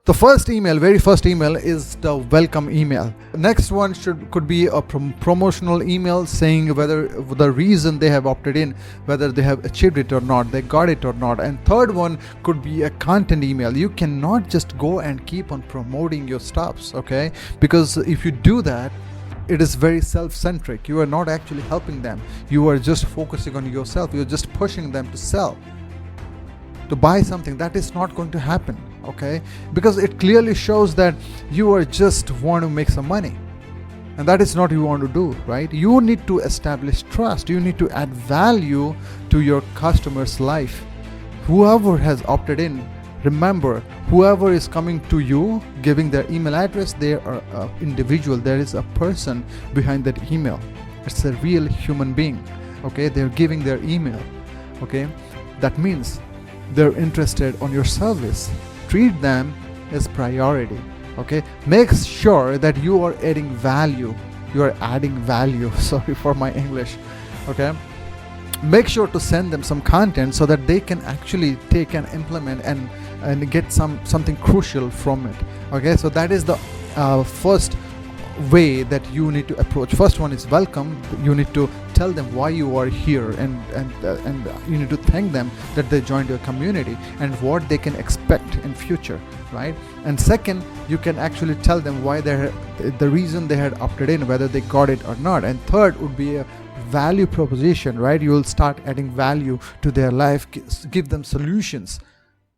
The first email, very first email, is the welcome email. Next one could be a promotional email saying whether the reason they have opted in, whether they have achieved it or not, they got it or not. And third one could be a content email. You cannot just go and keep on promoting your stuffs, okay? Because if you do that, it is very self-centric. You are not actually helping them. You are just focusing on yourself. You're just pushing them to sell, to buy something. That is not going to happen, okay? Because it clearly shows that you are just want to make some money, and that is not what you want to do, right? You need to establish trust. You need to add value to your customer's life. Whoever has opted in, remember, whoever is coming to you, giving their email address, they are an individual. There is a person behind that email. It's a real human being, okay? They're giving their email, okay? That means they're interested on your service. Treat them as priority, okay? Make sure that you are adding value. You are adding value. Sorry for my English, okay? Make sure to send them some content so that they can actually take and implement and get something crucial from it, okay? So that is the first way that you need to approach. First one is welcome. You need to tell them why you are here, and you need to thank them that they joined your community and what they can expect in future, right? And second, you can actually tell them why the reason they had opted in, whether they got it or not. And third would be a value proposition, right? You will start adding value to their life, give them solutions